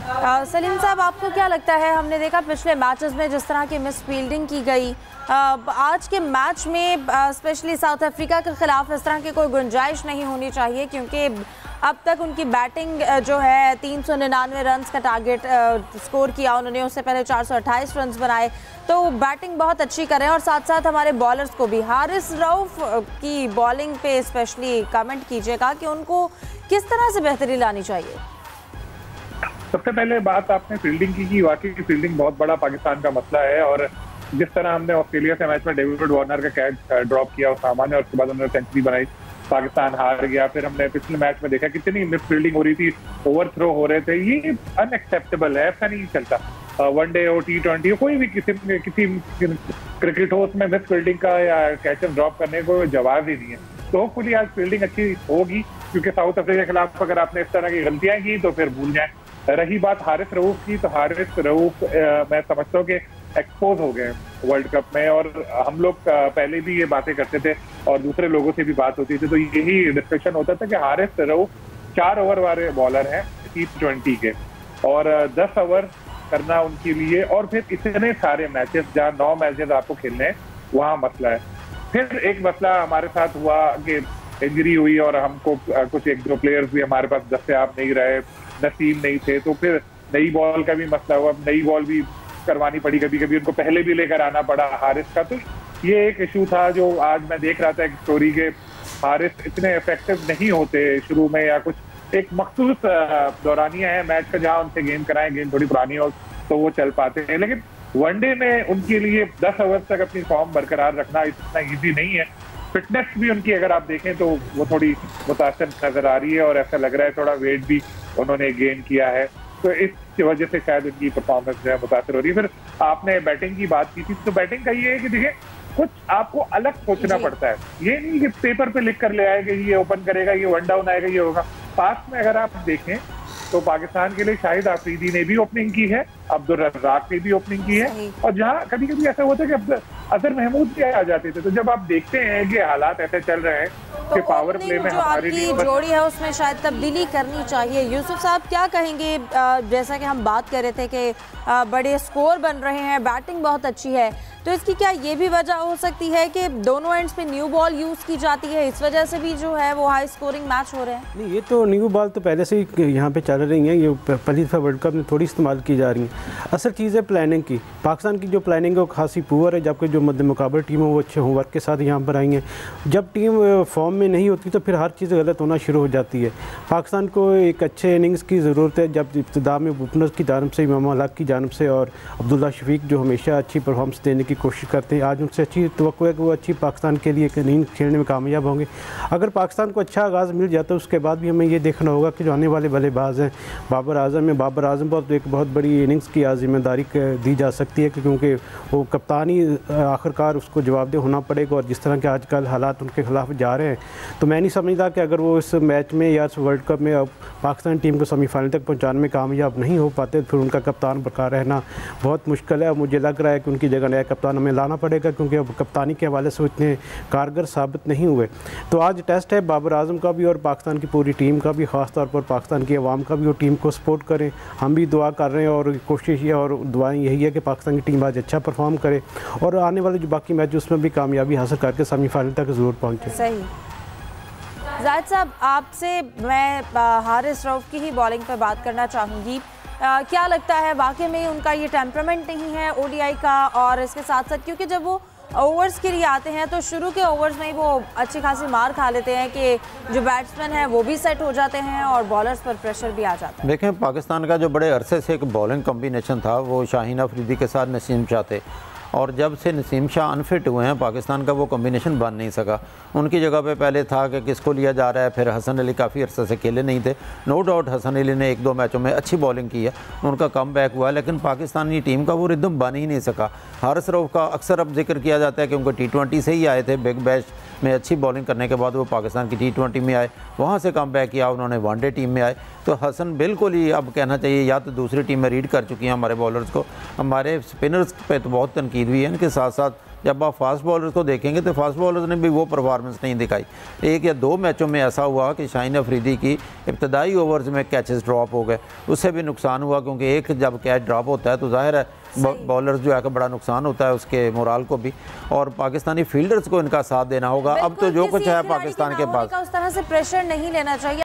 सलीम साहब, आपको क्या लगता है, हमने देखा पिछले मैचेस में जिस तरह की मिस फील्डिंग की गई, आज के मैच में स्पेशली साउथ अफ्रीका के खिलाफ इस तरह की कोई गुंजाइश नहीं होनी चाहिए, क्योंकि अब तक उनकी बैटिंग जो है 399 रन्स का टारगेट स्कोर किया उन्होंने, उससे पहले 428 रन्स बनाए, तो बैटिंग बहुत अच्छी करें। और साथ साथ हमारे बॉलर्स को भी, हारिस रऊफ की बॉलिंग पे स्पेशली कमेंट कीजिएगा कि उनको किस तरह से बेहतरी लानी चाहिए। सबसे पहले बात आपने फील्डिंग की वाकई की फील्डिंग बहुत बड़ा पाकिस्तान का मसला है, और जिस तरह हमने ऑस्ट्रेलिया से मैच में डेविड वार्नर का कैच ड्रॉप किया उसामा ने और उसके बाद उन्होंने सेंचुरी बनाई, पाकिस्तान हार गया। फिर हमने पिछले मैच में देखा कितनी मिस फील्डिंग हो रही थी, ओवर थ्रो हो रहे थे, ये अनएक्सेप्टेबल है, ऐसा नहीं चलता। वनडे हो, T20 हो, कोई भी किसी क्रिकेट हो, उसमें मिस फील्डिंग का या कैच ड्रॉप करने को जवाब ही नहीं है। तो होपफुली आज फील्डिंग अच्छी होगी, क्योंकि साउथ अफ्रीका के खिलाफ अगर आपने इस तरह की गलतियां की तो फिर भूल जाए। रही बात हारिस रऊफ की, तो हारिस रऊफ मैं समझता हूँ कि एक्सपोज हो गए वर्ल्ड कप में, और हम लोग पहले भी ये बातें करते थे और दूसरे लोगों से भी बात होती थी, तो यही डिस्कशन होता था कि हारिस रऊफ 4 ओवर वाले बॉलर हैं T20 के, और 10 ओवर करना उनके लिए, और फिर इतने सारे मैचेस जहाँ 9 मैचेस आपको खेलने हैं, वहाँ मसला है। फिर एक मसला हमारे साथ हुआ कि इंजरी हुई और हमको कुछ 1-2 प्लेयर्स भी हमारे पास दस्तयाब नहीं रहे, नसीम नहीं थे, तो फिर नई बॉल का भी मसला हुआ, नई बॉल भी करवानी पड़ी, कभी कभी उनको पहले भी लेकर आना पड़ा हारिस का। तो ये एक इशू था जो आज मैं देख रहा था एक स्टोरी के, हारिस इतने इफेक्टिव नहीं होते शुरू में, या कुछ एक मखसूस दौरानिया है मैच का जहाँ उनसे गेम कराएं, गेम थोड़ी पुरानी हो तो वो चल पाते हैं, लेकिन वनडे में उनके लिए 10 ओवर तक अपनी फॉर्म बरकरार रखना इतना ईजी नहीं है। फिटनेस भी उनकी अगर आप देखें तो वो थोड़ी मुतासर नजर आ रही है, और ऐसा लग रहा है थोड़ा वेट भी उन्होंने गेन किया है, तो इस वजह से शायद उनकी परफॉर्मेंस जो है मुतासर हो रही है। फिर आपने बैटिंग की बात की थी, तो बैटिंग का ये है कि देखिए कुछ आपको अलग सोचना पड़ता है, ये नहीं कि पेपर पे लिख कर ले आएगा ये ओपन करेगा, ये 1 डाउन आएगा, ये होगा। पास में अगर आप देखें तो पाकिस्तान के लिए शाहिद आफरीदी ने भी ओपनिंग की है, अब्दुल रज़ाक ने भी ओपनिंग की है, और जहां कभी कभी ऐसा होता है कि अजहर महमूद भी आ जाते थे। तो जब आप देखते हैं कि हालात ऐसे चल रहे हैं कि पावर प्ले में हमारी जोड़ी है उसमें शायद तब्दीली करनी चाहिए। यूसुफ साहब क्या कहेंगे, जैसा कि हम बात कर रहे थे कि बड़े स्कोर बन रहे हैं, बैटिंग बहुत अच्छी है, तो इसकी क्या ये भी वजह हो सकती है कि दोनों एंड्स पे न्यू बॉल यूज़ की जाती है, इस वजह से भी जो है वो हाई स्कोरिंग मैच हो रहे हैं? नहीं, ये तो न्यू बॉल तो पहले से ही यहाँ पे चल रही हैं, ये पहली दफ़ा वर्ल्ड कप में थोड़ी इस्तेमाल की जा रही हैं। असल चीज़ है प्लानिंग की, पाकिस्तान की जो प्लानिंग है वो खासी पुअर है, जबकि जो मद्दे मुकाबले टीम है वो अच्छे होमवर्क के साथ यहाँ पर आई हैं। जब टीम फॉर्म में नहीं होती तो फिर हर चीज़ गलत होना शुरू हो जाती है। पाकिस्तान को एक अच्छे इनिंग्स की ज़रूरत है, जब इब्तिदा में ओपनर्स की जानब से, इमाम हक की जानब से और अब्दुल्ला शफीक जो हमेशा अच्छी परफॉर्मेंस देने की कोशिश करते हैं, आज उनसे अच्छी तवक्को है कि वो अच्छी पाकिस्तान के लिए इनिंग खेलने में कामयाब होंगे। अगर पाकिस्तान को अच्छा आगाज़ मिल जाता है उसके बाद भी हमें ये देखना होगा कि जो आने वाले बल्लेबाज हैं, बाबर आजम पर एक बहुत बड़ी इनिंग्स की आज जिम्मेदारी दी जा सकती है, क्योंकि वो कप्तान ही आखिरकार उसको जवाबदेह होना पड़ेगा, और जिस तरह के आजकल हालात उनके खिलाफ जा रहे हैं, तो मैं नहीं समझता कि अगर वो इस मैच में या इस वर्ल्ड कप में पाकिस्तान टीम को सेमीफाइनल तक पहुँचाने में कामयाब नहीं हो पाते, फिर उनका कप्तान बरकरार रहना बहुत मुश्किल है। मुझे लग रहा है कि उनकी जगह नया कप्तान हमें लाना पड़ेगा, क्योंकि अब कप्तानी के हवाले से इतने कारगर साबित नहीं हुए। तो आज टेस्ट है बाबर आजम का भी और पाकिस्तान की पूरी टीम का भी, ख़ास तौर पर पाकिस्तान की आवाम का भी, और टीम को सपोर्ट करें। हम भी दुआ कर रहे हैं और कोशिश ये और दुआएं यही है कि पाकिस्तान की टीम आज अच्छा परफॉर्म करे और आने वाले जो बाकी मैच उसमें भी कामयाबी हासिल करके सेमीफाइनल तक ज़रूर पहुँचे। सही। जाहिद साहब, आपसे मैं हारिस रऊफ की ही बॉलिंग पर बात करना चाहूँगी। क्या लगता है वाकई में उनका ये टेम्परामेंट नहीं है ओडीआई का, और इसके साथ साथ क्योंकि जब वो ओवर्स के लिए आते हैं तो शुरू के ओवर्स में ही वो अच्छी खासी मार खा लेते हैं कि जो बैट्समैन हैं वो भी सेट हो जाते हैं और बॉलर्स पर प्रेशर भी आ जाता है। देखें, पाकिस्तान का जो बड़े अरसे से एक बॉलिंग कॉम्बिनेशन था वो शाहीन अफरीदी के साथ नसीम शाह थे, और जब से नसीम शाह अनफिट हुए हैं पाकिस्तान का वो कॉम्बिनेशन बन नहीं सका। उनकी जगह पे पहले था कि किसको लिया जा रहा है, फिर हसन अली काफ़ी अरसे से खेले नहीं थे। नो डाउट हसन अली ने 1-2 मैचों में अच्छी बॉलिंग की है, उनका कम बैक हुआ, लेकिन पाकिस्तानी टीम का वो रिदम बन ही नहीं सका। हारिस रऊफ का अक्सर अब जिक्र किया जाता है कि उनको T20 से ही आए थे, बिग बैश में अच्छी बॉलिंग करने के बाद वो पाकिस्तान की T20 में आए, वहाँ से कम बैक किया, उन्होंने वनडे टीम में आए। तो हसन बिल्कुल ही अब कहना चाहिए या तो दूसरी टीम में रीड कर चुकी हैं हमारे बॉलर्स को। हमारे स्पिनर्स पे तो बहुत तनकीद हुई है, इनके साथ साथ जब आप फास्ट बॉलर्स को देखेंगे तो फास्ट बॉलर्स ने भी वो परफॉर्मेंस नहीं दिखाई। 1 या 2 मैचों में ऐसा हुआ कि शाहीन अफरीदी की इब्तदाई ओवर्स में कैचेस ड्रॉप हो गए, उससे भी नुकसान हुआ, क्योंकि एक जब कैच ड्रॉप होता है तो जाहिर है बॉलर्स जो है कि बड़ा नुकसान होता है उसके मोराल को भी, और पाकिस्तानी फील्डर्स को इनका साथ देना होगा। अब तो जो कुछ है पाकिस्तान के पास उस तरह से प्रेशर नहीं लेना चाहिए।